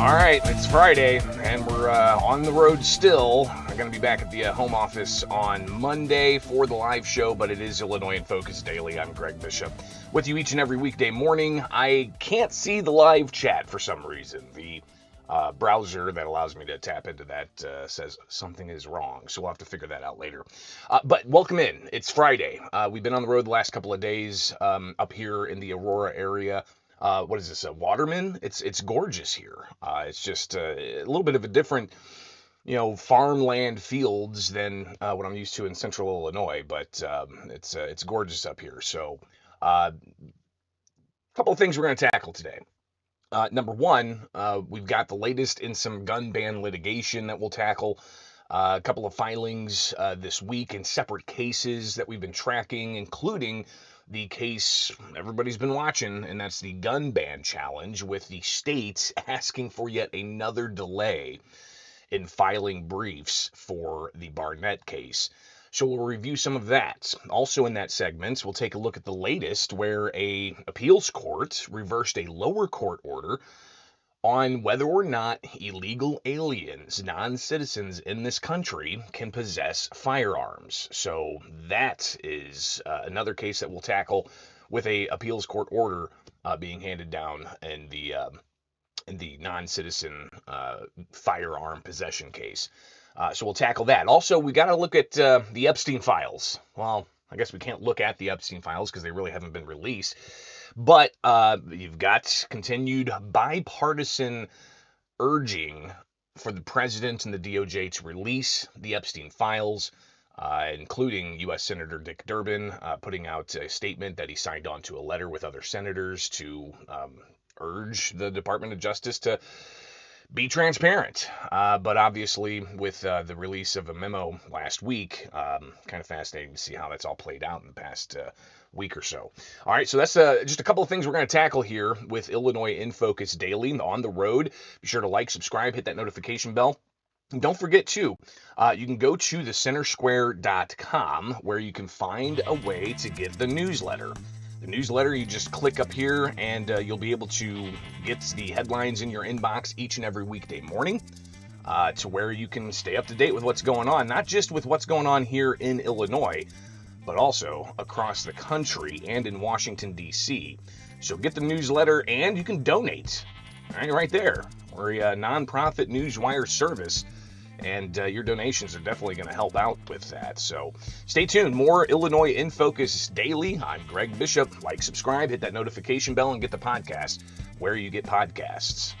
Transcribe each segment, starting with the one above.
All right, it's Friday, and we're on the road still. I'm going to be back at the home office on Monday for the live show, but it is Illinois in Focus Daily. I'm Greg Bishop, with you each and every weekday morning. I can't see the live chat for some reason. The browser that allows me to tap into that says something is wrong, so we'll have to figure that out later. But welcome in. It's Friday. We've been on the road the last couple of days up here in the Aurora area. What is this, a Waterman? It's gorgeous here. It's just a little bit of a different, farmland fields than what I'm used to in central Illinois, but it's gorgeous up here. So a couple of things we're going to tackle today. Number one, we've got the latest in some gun ban litigation that we'll tackle. A couple of filings this week in separate cases that we've been tracking, including the case everybody's been watching, and that's the gun ban challenge, with the states asking for yet another delay in filing briefs for the Barnett case. So we'll review some of that. Also in that segment, we'll take a look at the latest where a appeals court reversed a lower court order on whether or not illegal aliens, non-citizens in this country, can possess firearms. So that is another case that we'll tackle, with a appeals court order being handed down in the non-citizen firearm possession case. So we'll tackle that. Also, we got to look at the Epstein files. Well, I guess we can't look at the Epstein files because they really haven't been released. But you've got continued bipartisan urging for the president and the DOJ to release the Epstein files, including U.S. Senator Dick Durbin putting out a statement that he signed on to a letter with other senators to urge the Department of Justice to be transparent. But obviously, with the release of a memo last week, kind of fascinating to see how that's all played out in the past week or so. All right, so that's just a couple of things we're going to tackle here with Illinois in Focus Daily on the road. Be sure to like, subscribe, hit that notification bell. And don't forget, too, you can go to thecentersquare.com, where you can find a way to get the newsletter. The newsletter, you just click up here and you'll be able to get the headlines in your inbox each and every weekday morning, to where you can stay up to date with what's going on, not just with what's going on here in Illinois, but also across the country and in Washington, D.C. So get the newsletter, and you can donate. Right there. We're a nonprofit newswire service, and your donations are definitely going to help out with that. So stay tuned. More Illinois in Focus Daily. I'm Greg Bishop. Like, subscribe, hit that notification bell, and get the podcast where you get podcasts.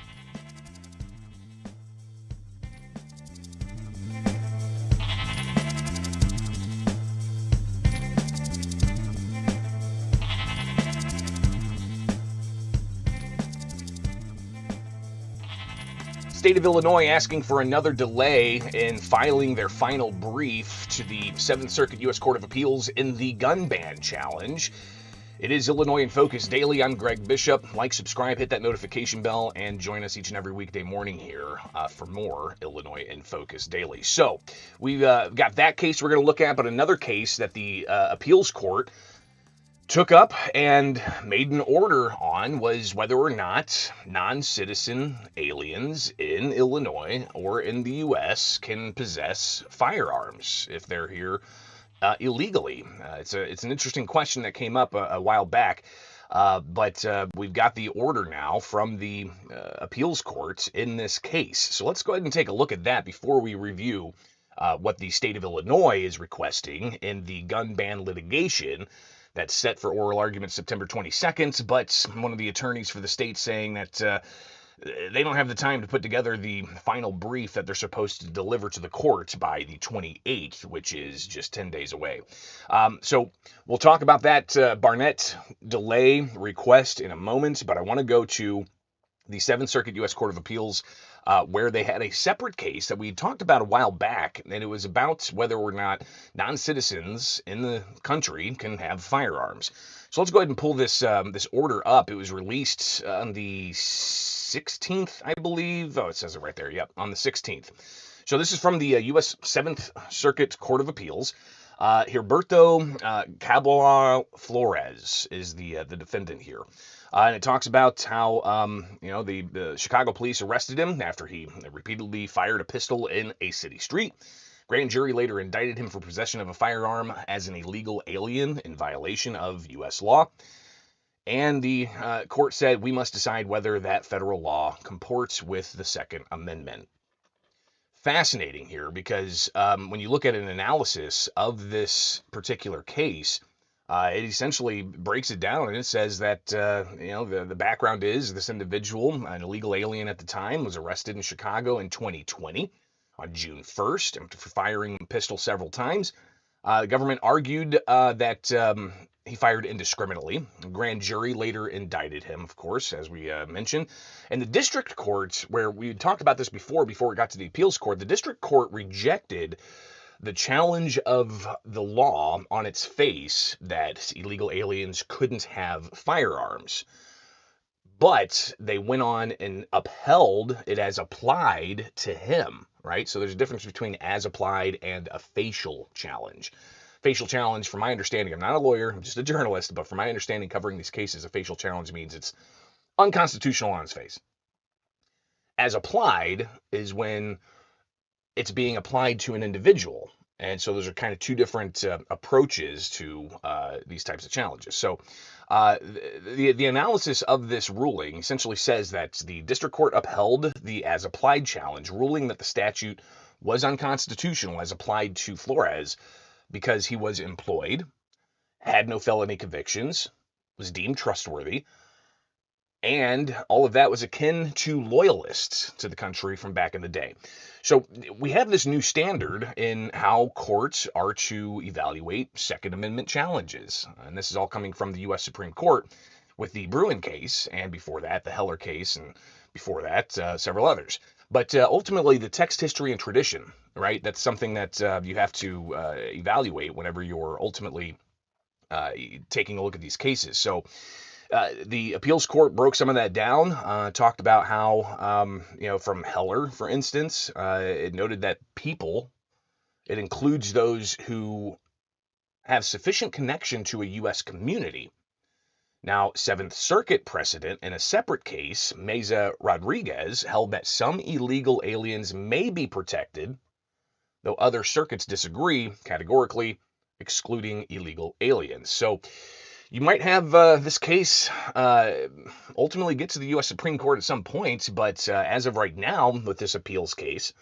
State of Illinois asking for another delay in filing their final brief to the 7th Circuit U.S. Court of Appeals in the gun ban challenge. It is Illinois in Focus Daily. I'm Greg Bishop. Like, subscribe, hit that notification bell, and join us each and every weekday morning here for more Illinois in Focus Daily. So we've got that case we're going to look at, but another case that the appeals court took up and made an order on was whether or not non-citizen aliens in Illinois or in the U.S. can possess firearms if they're here illegally. It's an interesting question that came up a while back, but we've got the order now from the appeals court in this case. So let's go ahead and take a look at that before we review what the state of Illinois is requesting in the gun ban litigation that's set for oral argument September 22nd, but one of the attorneys for the state saying that they don't have the time to put together the final brief that they're supposed to deliver to the court by the 28th, which is just 10 days away. So we'll talk about that Barnett delay request in a moment, but I want to go to the 7th Circuit U.S. Court of Appeals, where they had a separate case that we talked about a while back, and it was about whether or not non-citizens in the country can have firearms. So let's go ahead and pull this order up. It was released on the 16th, I believe. Oh, it says it right there. Yep, on the 16th. So this is from the U.S. 7th Circuit Court of Appeals. Gilberto Caballero Flores is the defendant here. And it talks about how, the Chicago police arrested him after he repeatedly fired a pistol in a city street. Grand jury later indicted him for possession of a firearm as an illegal alien in violation of U.S. law. And the court said we must decide whether that federal law comports with the Second Amendment. Fascinating here because when you look at an analysis of this particular case, it essentially breaks it down and it says that, the background is this individual, an illegal alien at the time, was arrested in Chicago in 2020 on June 1st for firing a pistol several times. The government argued that he fired indiscriminately. The grand jury later indicted him, of course, as we mentioned. And the district court, where we talked about this before it got to the appeals court, the district court rejected the challenge of the law on its face that illegal aliens couldn't have firearms. But they went on and upheld it as applied to him, right? So there's a difference between as applied and a facial challenge. Facial challenge, from my understanding, I'm not a lawyer, I'm just a journalist, but from my understanding covering these cases, a facial challenge means it's unconstitutional on its face. As applied is when it's being applied to an individual. And so those are kind of two different approaches to these types of challenges. So the analysis of this ruling essentially says that the district court upheld the as applied challenge, ruling that the statute was unconstitutional as applied to Flores because he was employed, had no felony convictions, was deemed trustworthy, and all of that was akin to loyalists to the country from back in the day. So we have this new standard in how courts are to evaluate Second Amendment challenges. And this is all coming from the U.S. Supreme Court with the Bruen case, and before that, the Heller case, and before that, several others. But ultimately, the text, history, and tradition, right? That's something that you have to evaluate whenever you're ultimately taking a look at these cases. So the appeals court broke some of that down, talked about how, from Heller, for instance, it noted that people, it includes those who have sufficient connection to a U.S. community. Now, Seventh Circuit precedent in a separate case, Meza Rodriguez, held that some illegal aliens may be protected, though other circuits disagree categorically, excluding illegal aliens. So you might have this case ultimately get to the U.S. Supreme Court at some point, but as of right now, with this appeals case,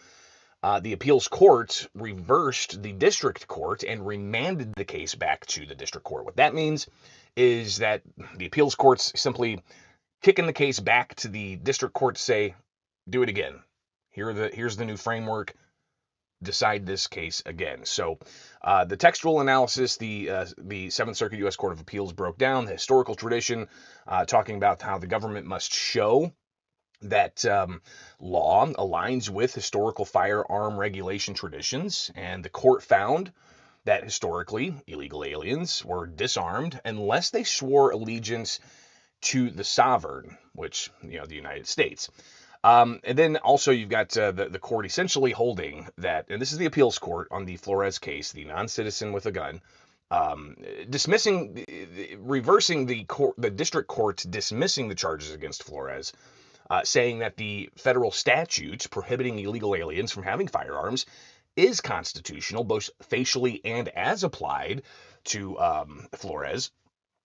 the appeals court reversed the district court and remanded the case back to the district court. What that means is that the appeals court's simply kicking the case back to the district court to say, do it again. Here's the new framework. Decide this case again. So the textual analysis, the Seventh Circuit U.S. Court of Appeals broke down the historical tradition, talking about how the government must show that law aligns with historical firearm regulation traditions, and the court found that historically illegal aliens were disarmed unless they swore allegiance to the sovereign, which, the United States. And then also you've got the court essentially holding that, and this is the appeals court on the Flores case, the non-citizen with a gun, reversing the district court dismissing the charges against Flores, saying that the federal statute prohibiting illegal aliens from having firearms is constitutional, both facially and as applied to Flores.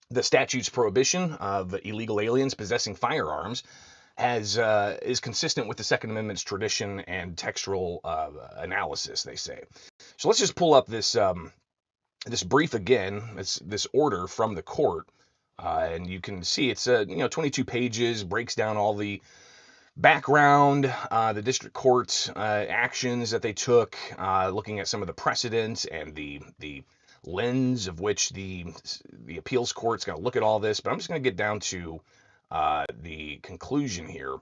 The statute's prohibition of illegal aliens possessing firearms is consistent with the Second Amendment's tradition and textual analysis, they say. So let's just pull up this brief again, this order from the court, and you can see it's 22 pages, breaks down all the background, the district court's actions that they took, looking at some of the precedents and the lens of which the appeals court's going to look at all this. But I'm just going to get down to the conclusion here,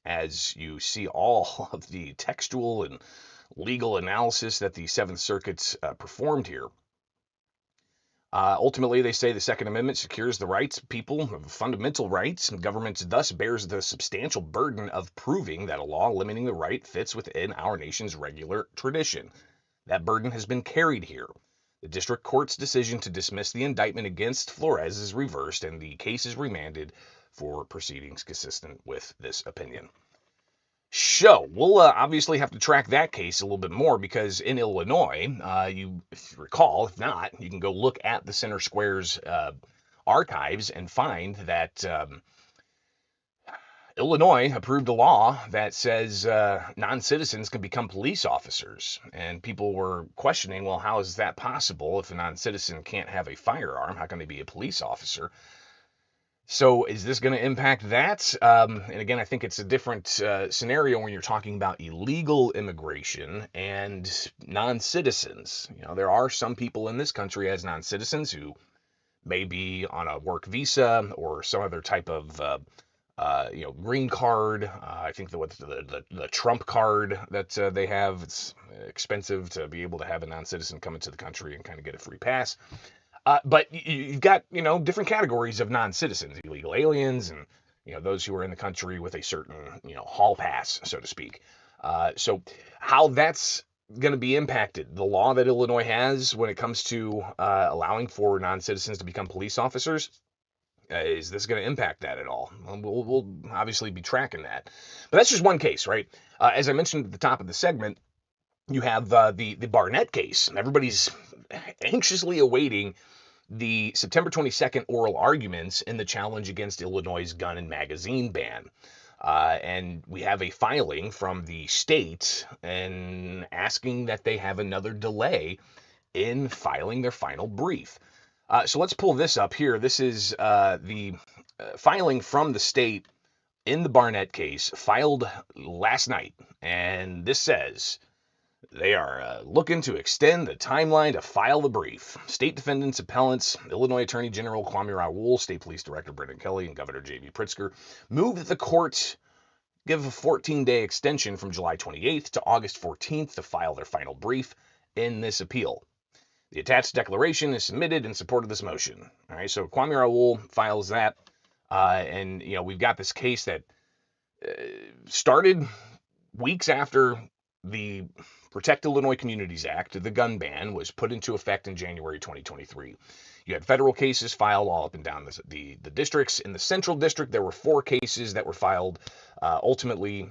as you see all of the textual and legal analysis that the Seventh Circuit's performed here. Ultimately, they say the Second Amendment secures the rights of people of fundamental rights, and government thus bears the substantial burden of proving that a law limiting the right fits within our nation's regular tradition. That burden has been carried here. The district court's decision to dismiss the indictment against Flores is reversed and the case is remanded for proceedings consistent with this opinion. So we'll obviously have to track that case a little bit more because in Illinois, if you recall, if not, you can go look at the Center Square's archives and find that Illinois approved a law that says non-citizens can become police officers. And people were questioning, well, how is that possible? If a non-citizen can't have a firearm, how can they be a police officer? So is this going to impact that? And again, I think it's a different scenario when you're talking about illegal immigration and non-citizens. There are some people in this country as non-citizens who may be on a work visa or some other type of green card. I think the Trump card that they have, it's expensive to be able to have a non-citizen come into the country and kind of get a free pass. But you've got, different categories of non-citizens, illegal aliens, and, those who are in the country with a certain, hall pass, so to speak. So how that's going to be impacted, the law that Illinois has when it comes to allowing for non-citizens to become police officers, is this going to impact that at all? We'll obviously be tracking that. But that's just one case, right? As I mentioned at the top of the segment, you have the Barnett case. Everybody's anxiously awaiting the September 22nd oral arguments in the challenge against Illinois' gun and magazine ban. And we have a filing from the state and asking that they have another delay in filing their final brief. So let's pull this up here. This is the filing from the state in the Barnett case filed last night. And this says they are looking to extend the timeline to file the brief. State defendants, appellants, Illinois Attorney General Kwame Raoul, State Police Director Brendan Kelly, and Governor J.B. Pritzker moved that the court give a 14-day extension from July 28th to August 14th to file their final brief in this appeal. The attached declaration is submitted in support of this motion. All right, so Kwame Raoul files that, and we've got this case that started weeks after the Protect Illinois Communities Act, the gun ban, was put into effect in January 2023. You had federal cases filed all up and down the districts. In the Central District, there were 4 cases that were filed, ultimately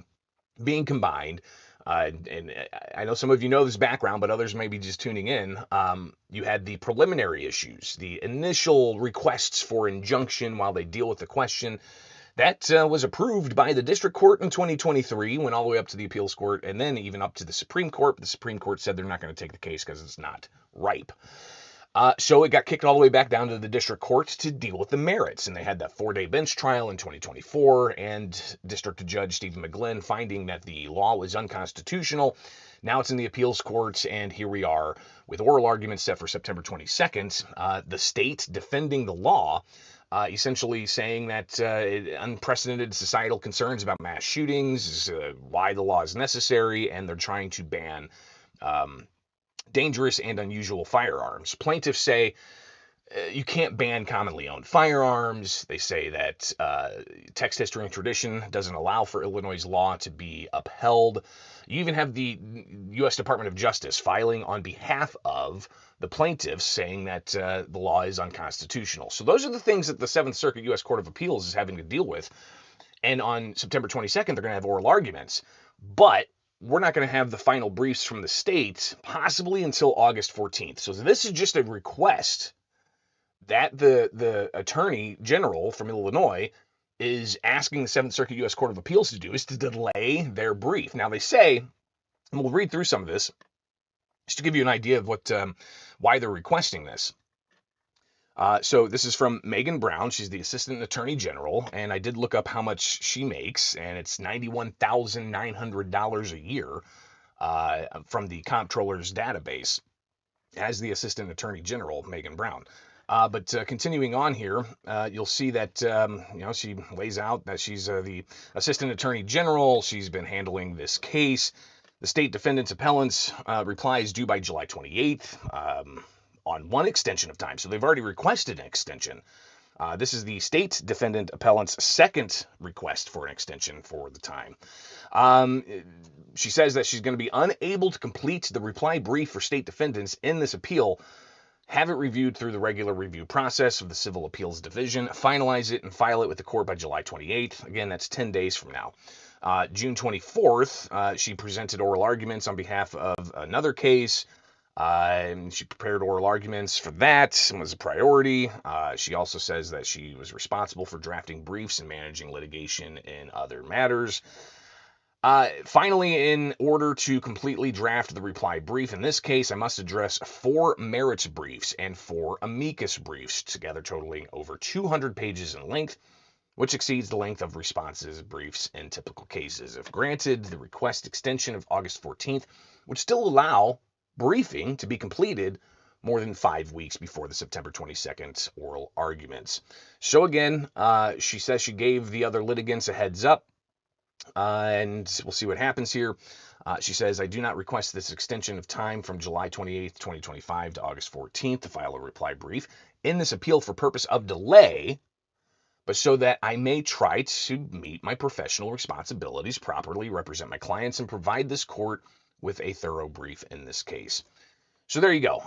being combined. And I know some of you know this background, but others may be just tuning in. You had the preliminary issues, the initial requests for injunction while they deal with the question. That was approved by the district court in 2023, went all the way up to the appeals court, and then even up to the Supreme Court. But the Supreme Court said they're not going to take the case because it's not ripe. So it got kicked all the way back down to the district court to deal with the merits. And they had that 4-day bench trial in 2024, and District Judge Stephen McGlynn finding that the law was unconstitutional. Now it's in the appeals court, and here we are with oral arguments set for September 22nd. The state defending the law, essentially saying that unprecedented societal concerns about mass shootings, why the law is necessary, and they're trying to ban dangerous and unusual firearms. Plaintiffs say you can't ban commonly owned firearms. They say that text, history, and tradition doesn't allow for Illinois' law to be upheld. You even have the U.S. Department of Justice filing on behalf of the plaintiffs saying that the law is unconstitutional. So those are the things that the Seventh Circuit U.S. Court of Appeals is having to deal with. And on September 22nd, they're going to have oral arguments. But we're not going to have the final briefs from the state possibly until August 14th. So this is just a request that the Attorney General from Illinois is asking the Seventh Circuit U.S. Court of Appeals to do, is to delay their brief. Now they say, and we'll read through some of this, just to give you an idea of why they're requesting this. So this is from Megan Brown. She's the Assistant Attorney General, and I did look up how much she makes, and it's $91,900 a year from the Comptroller's database as the Assistant Attorney General, Megan Brown. But continuing on here, you'll see that she lays out that she's the Assistant Attorney General. She's been handling this case. The state defendants' appellants reply is due by July 28th. On one extension of time. So they've already requested an extension. This is the state defendant appellant's second request for an extension for the time. She says that she's going to be unable to complete the reply brief for state defendants in this appeal have it reviewed through the regular review process of the Civil Appeals Division, finalize it, and file it with the court by July 28th. Again, that's 10 days from now. June 24th, she presented oral arguments on behalf of another case. She prepared oral arguments for that and was a priority. She also says that she was responsible for drafting briefs and managing litigation in other matters. Finally, in order to completely draft the reply brief, in this case, I must address 4 merits briefs and 4 amicus briefs, together totaling over 200 pages in length, which exceeds the length of responses briefs in typical cases. If granted, the request extension of August 14th would still allow briefing to be completed more than 5 weeks before the September 22nd oral arguments. So again, she says she gave the other litigants a heads up, and we'll see what happens here. She says, I do not request this extension of time from July 28th, 2025 to August 14th to file a reply brief in this appeal for purpose of delay, but so that I may try to meet my professional responsibilities, properly represent my clients, and provide this court with a thorough brief in this case. So there you go.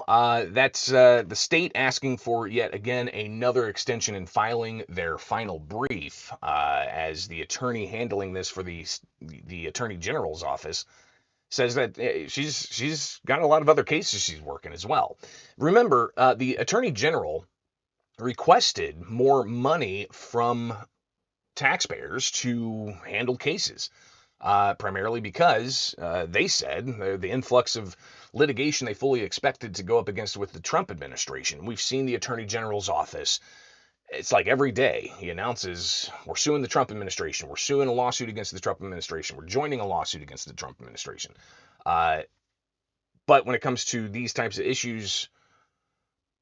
That's the state asking for, yet again, another extension in filing their final brief, as the attorney handling this for the Attorney General's office says that she's got a lot of other cases she's working as well. Remember, the Attorney General requested more money from taxpayers to handle cases. Primarily because they said the influx of litigation they fully expected to go up against with the Trump administration. We've seen the Attorney General's office. It's like every day he announces, we're suing the Trump administration. We're suing a lawsuit against the Trump administration. We're joining a lawsuit against the Trump administration. But when it comes to these types of issues,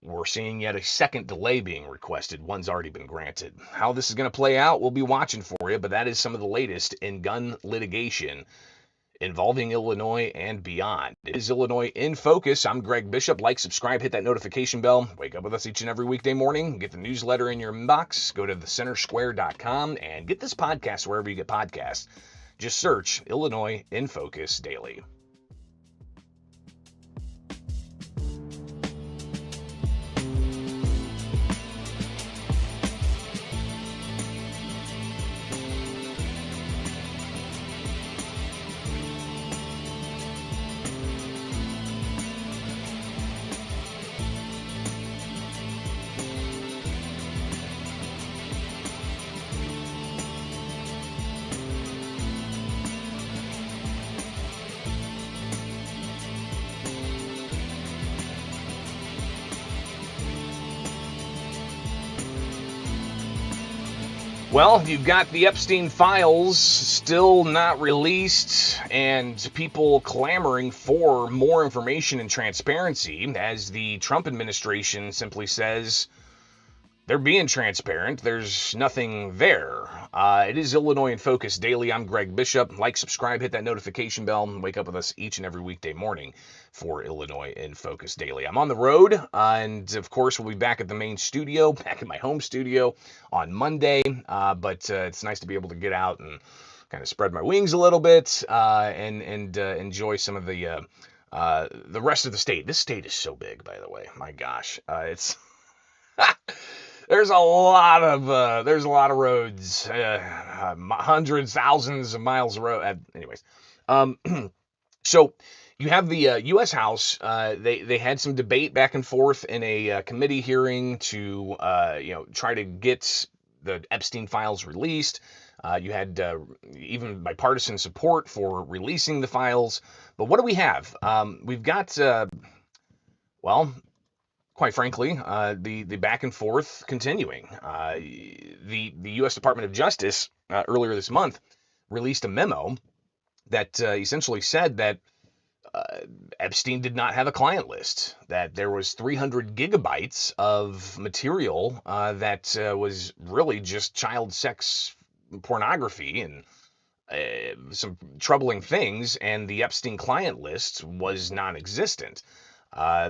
we're seeing yet a second delay being requested. One's already been granted. How this is going to play out, we'll be watching for you, but that is some of the latest in gun litigation involving Illinois and beyond. It is Illinois in Focus. I'm Greg Bishop. Like, subscribe, hit that notification bell. Wake up with us each and every weekday morning. Get the newsletter in your inbox. Go to thecentersquare.com and get this podcast wherever you get podcasts. Just search Illinois in Focus Daily. Well, you've got the Epstein files still not released and people clamoring for more information and transparency as the Trump administration simply says they're being transparent. There's nothing there. It is Illinois in Focus Daily. I'm Greg Bishop. Like, subscribe, hit that notification bell, and wake up with us each and every weekday morning for Illinois in Focus Daily. I'm on the road, and of course, we'll be back at the main studio, back in my home studio on Monday. But it's nice to be able to get out and kind of spread my wings a little bit and enjoy some of the rest of the state. This state is so big, by the way. My gosh, it's. There's a lot of roads, hundreds, thousands of miles of road. Anyways, so you have the U.S. House. They had some debate back and forth in a committee hearing to try to get the Epstein files released. You had even bipartisan support for releasing the files. But what do we have? We've got quite frankly, the back and forth continuing. The U.S. Department of Justice earlier this month released a memo that essentially said that Epstein did not have a client list, that there was 300 gigabytes of material that was really just child sex pornography and some troubling things, and the Epstein client list was non-existent.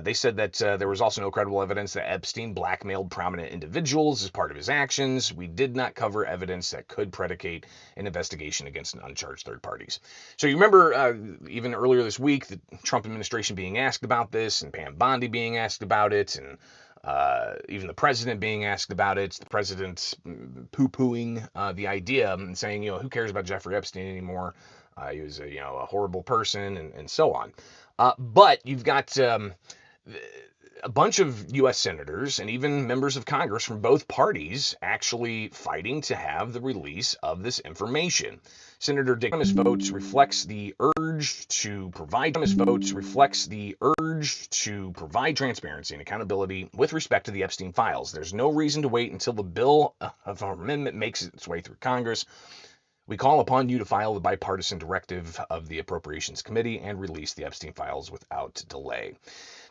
They said that there was also no credible evidence that Epstein blackmailed prominent individuals as part of his actions. We did not cover evidence that could predicate an investigation against uncharged third parties. So you remember even earlier this week, the Trump administration being asked about this, and Pam Bondi being asked about it, and even the president being asked about it, the president poo-pooing the idea and saying, who cares about Jeffrey Epstein anymore? He was a horrible person, and so on. But you've got a bunch of U.S. senators and even members of Congress from both parties actually fighting to have the release of this information. Senator Dick votes reflects the urge to provide transparency and accountability with respect to the Epstein files. There's no reason to wait until the bill of amendment makes its way through Congress. We call upon you to file the bipartisan directive of the Appropriations Committee and release the Epstein files without delay.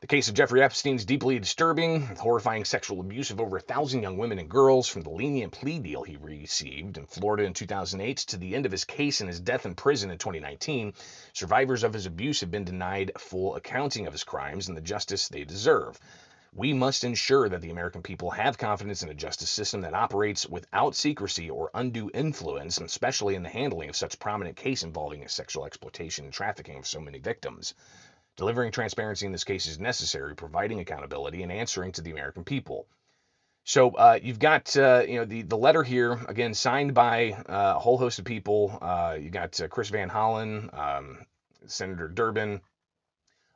The case of Jeffrey Epstein is deeply disturbing, with horrifying sexual abuse of over 1,000 young women and girls, from the lenient plea deal he received in Florida in 2008 to the end of his case and his death in prison in 2019. Survivors of his abuse have been denied full accounting of his crimes and the justice they deserve. We must ensure that the American people have confidence in a justice system that operates without secrecy or undue influence, especially in the handling of such prominent case involving sexual exploitation and trafficking of so many victims. Delivering transparency in this case is necessary, providing accountability and answering to the American people. So you've got the letter here, again, signed by a whole host of people. You got Chris Van Hollen, Senator Durbin,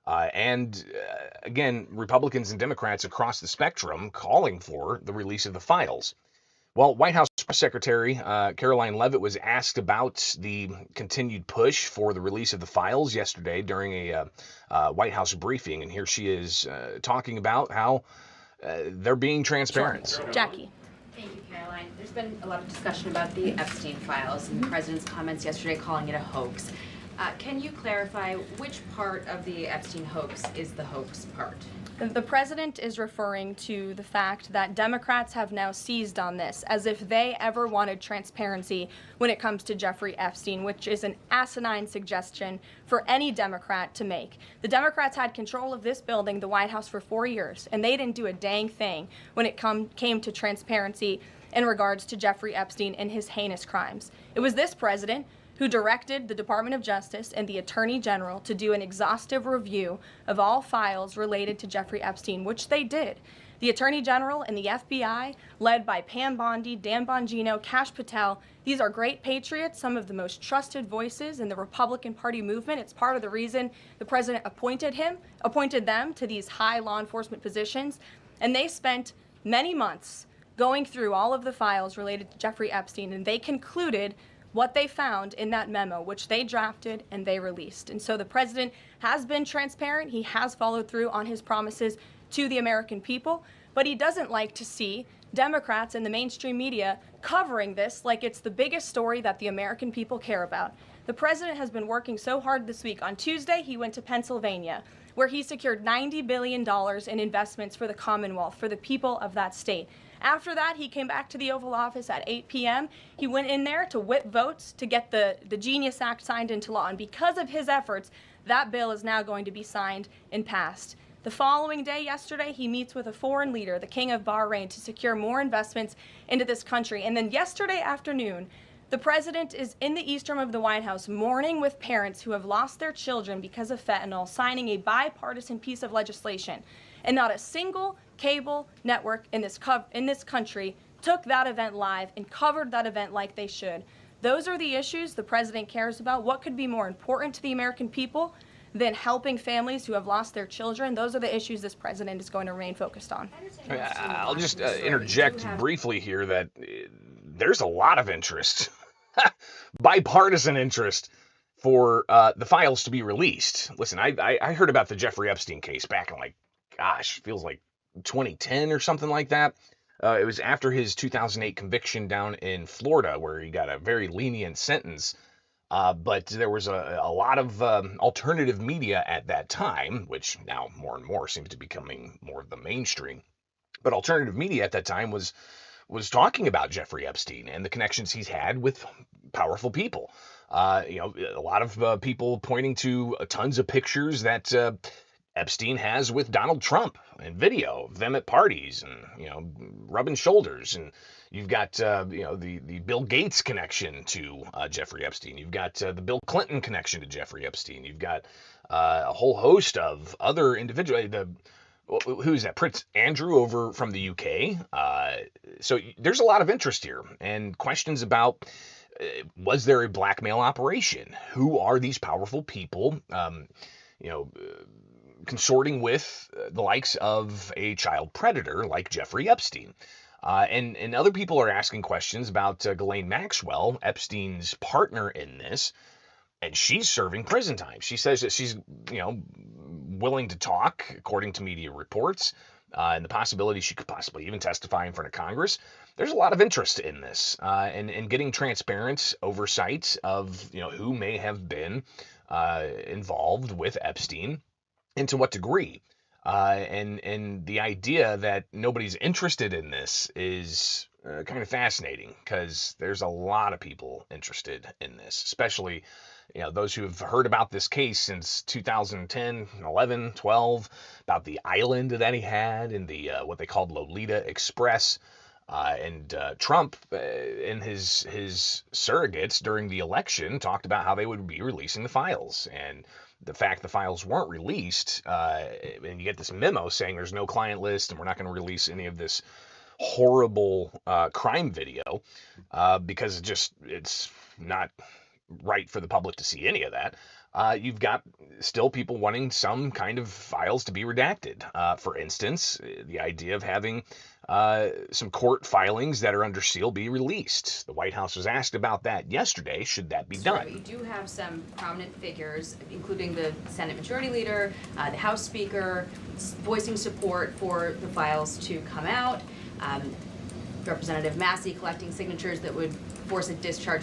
and again, Republicans and Democrats across the spectrum calling for the release of the files. Well, White House Press Secretary Caroline Leavitt was asked about the continued push for the release of the files yesterday during a White House briefing, and here she is talking about how they're being transparent. Sure. Jackie. Thank you, Caroline. There's been a lot of discussion about the Epstein files and the president's comments yesterday calling it a hoax. Can you clarify which part of the Epstein hoax is the hoax part? The president is referring to the fact that Democrats have now seized on this as if they ever wanted transparency when it comes to Jeffrey Epstein, which is an asinine suggestion for any Democrat to make. The Democrats had control of this building, the White House, for 4 years, and they didn't do a dang thing when it came to transparency in regards to Jeffrey Epstein and his heinous crimes. It was this president who directed the Department of Justice and the Attorney General to do an exhaustive review of all files related to Jeffrey Epstein, which they did. The Attorney General and the FBI, led by Pam Bondi, Dan Bongino, Kash Patel, these are great patriots, some of the most trusted voices in the Republican Party movement. It's part of the reason the president appointed them to these high law enforcement positions, and they spent many months going through all of the files related to Jeffrey Epstein, and they concluded what they found in that memo, which they drafted and they released. And so the president has been transparent. He has followed through on his promises to the American people, but he doesn't like to see Democrats and the mainstream media covering this like it's the biggest story that the American people care about. The president has been working so hard this week. On Tuesday, he went to Pennsylvania, where he secured $90 billion in investments for the Commonwealth, for the people of that state. After that, he came back to the Oval Office at 8 p.m. He went in there to whip votes to get the Genius Act signed into law. And because of his efforts, that bill is now going to be signed and passed. The following day, yesterday, he meets with a foreign leader, the King of Bahrain, to secure more investments into this country. And then yesterday afternoon, the president is in the East Room of the White House mourning with parents who have lost their children because of fentanyl, signing a bipartisan piece of legislation. And not a single cable network in this country took that event live and covered that event like they should. Those are the issues the president cares about. What could be more important to the American people than helping families who have lost their children? Those are the issues this president is going to remain focused on. I'll just interject briefly here that there's a lot of interest, bipartisan interest, for the files to be released. Listen, I heard about the Jeffrey Epstein case back in feels like 2010 or something like that. It was after his 2008 conviction down in Florida, where he got a very lenient sentence. But there was a lot of alternative media at that time, which now more and more seems to be becoming more of the mainstream. But alternative media at that time was talking about Jeffrey Epstein and the connections he's had with powerful people. A lot of people pointing to tons of pictures that Epstein has with Donald Trump, and video of them at parties and, rubbing shoulders. And you've got, the Bill Gates connection to Jeffrey Epstein. You've got the Bill Clinton connection to Jeffrey Epstein. You've got a whole host of other individuals. Who's that? Prince Andrew over from the UK. So there's a lot of interest here and questions about, was there a blackmail operation? Who are these powerful people, consorting with the likes of a child predator like Jeffrey Epstein? And other people are asking questions about Ghislaine Maxwell, Epstein's partner in this, and she's serving prison time. She says that she's, willing to talk, according to media reports, and the possibility she could possibly even testify in front of Congress. There's a lot of interest in this, and getting transparent oversight of, who may have been involved with Epstein and to what degree. And the idea that nobody's interested in this is kind of fascinating, because there's a lot of people interested in this, especially those who have heard about this case since 2010, 11, 12, about the island that he had in the what they called Lolita Express. And Trump and his surrogates during the election talked about how they would be releasing the files. And the fact the files weren't released, and you get this memo saying there's no client list and we're not going to release any of this horrible crime video because it's not right for the public to see any of that. You've got still people wanting some kind of files to be redacted. For instance, the idea of having some court filings that are under seal be released. The White House was asked about that yesterday. Should that be done? You do have some prominent figures, including the Senate Majority Leader, the House Speaker, voicing support for the files to come out. Representative Massey collecting signatures that would force a discharge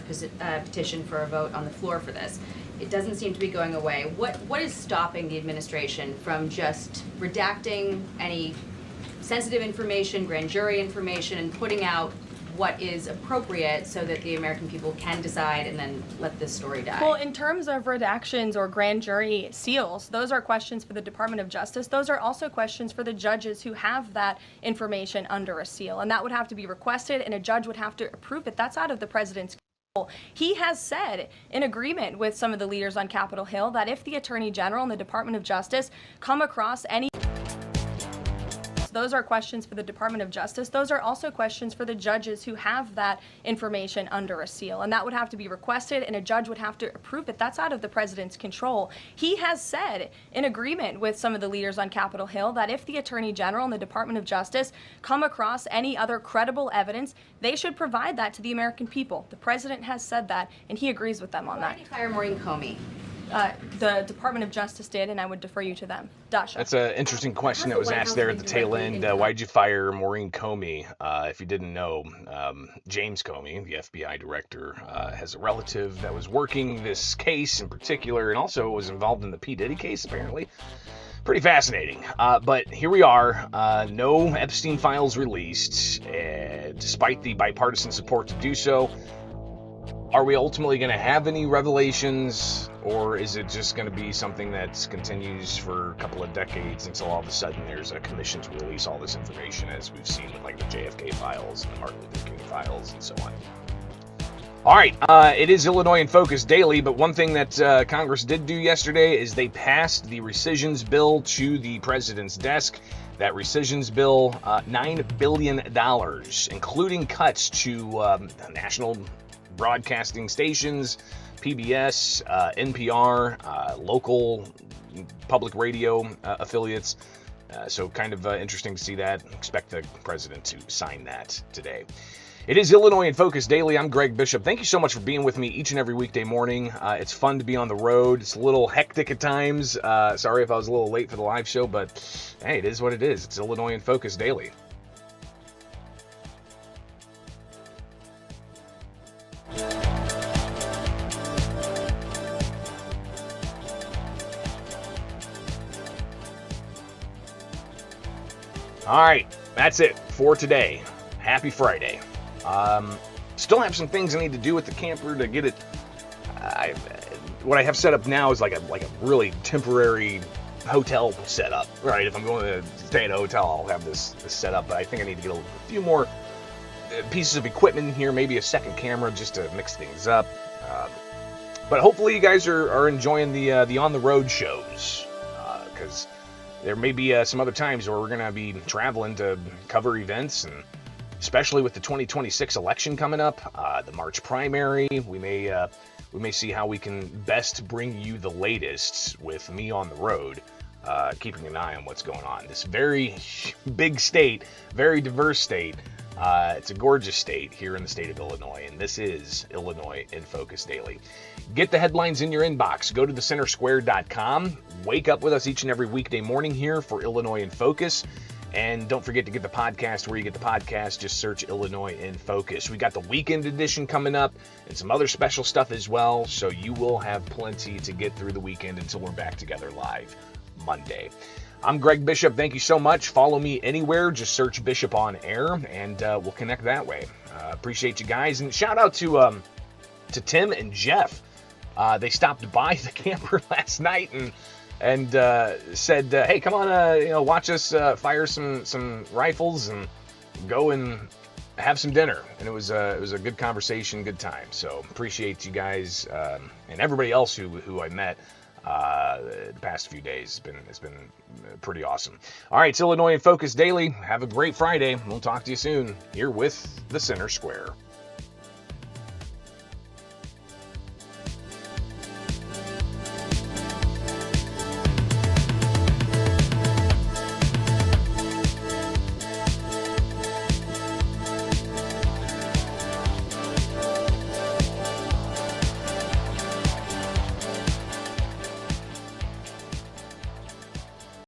petition for a vote on the floor for this. It doesn't seem to be going away. What is stopping the administration from just redacting any sensitive information, grand jury information, and putting out what is appropriate so that the American people can decide and then let this story die? Well, in terms of redactions or grand jury seals, those are questions for the Department of Justice. Those are also questions for the judges who have that information under a seal. And that would have to be requested, and a judge would have to approve it. That's out of the president's control. He has said, in agreement with some of the leaders on Capitol Hill, that if the Attorney General and the Department of Justice come across any... Those are questions for the Department of Justice. Those are also questions for the judges who have that information under a seal. And that would have to be requested, and a judge would have to approve it. That's out of the president's control. He has said, in agreement with some of the leaders on Capitol Hill, that if the Attorney General and the Department of Justice come across any other credible evidence, they should provide that to the American people. The president has said that, and he agrees with them on that. Why did he fire Maureen Comey? The Department of Justice did, and I would defer you to them. Dasha. That's an interesting question that was asked there at the tail end. Why'd you fire Maureen Comey? If you didn't know, James Comey, the FBI director, has a relative that was working this case in particular, and also was involved in the P. Diddy case, apparently. Pretty fascinating. But here we are. No Epstein files released, despite the bipartisan support to do so. Are we ultimately going to have any revelations, or is it just going to be something that continues for a couple of decades until all of a sudden there's a commission to release all this information, as we've seen with like the JFK files and the Martin Luther King files and so on? All right, it is Illinois in Focus Daily, but one thing that Congress did do yesterday is they passed the rescissions bill to the president's desk. That rescissions bill, $9 billion, including cuts to national broadcasting stations, PBS, NPR, local public radio affiliates. So kind of interesting to see that. Expect the president to sign that today. It is Illinois in Focus Daily. I'm Greg Bishop. Thank you so much for being with me each and every weekday morning. It's fun to be on the road. It's a little hectic at times. Sorry if I was a little late for the live show, but hey, it is what it is. It's Illinois in Focus Daily. All right, that's it for today. Happy Friday. Still have some things I need to do with the camper to get it. What I have set up now is like a really temporary hotel setup, right? If I'm going to stay at a hotel, I'll have this set up. But I think I need to get a few more pieces of equipment in here, maybe a second camera just to mix things up. But hopefully you guys are enjoying the on the road shows, because there may be some other times where we're gonna be traveling to cover events, and especially with the 2026 election coming up, the March primary, we may see how we can best bring you the latest with me on the road, keeping an eye on what's going on. This very big state, very diverse state. It's a gorgeous state here in the state of Illinois, and this is Illinois in Focus Daily. Get the headlines in your inbox. Go to thecentersquare.com. Wake up with us each and every weekday morning here for Illinois in Focus. And don't forget to get the podcast where you get the podcast. Just search Illinois in Focus. We got the weekend edition coming up and some other special stuff as well. So you will have plenty to get through the weekend until we're back together live Monday. I'm Greg Bishop. Thank you so much. Follow me anywhere. Just search Bishop on Air, and we'll connect that way. Appreciate you guys. And shout out to Tim and Jeff. They stopped by the camper last night and said, "Hey, come on, watch us fire some rifles and go and have some dinner." And it was a good conversation, good time. So appreciate you guys and everybody else who I met the past few days. It's been pretty awesome. All right, it's Illinois in Focus Daily. Have a great Friday. We'll talk to you soon here with the Center Square.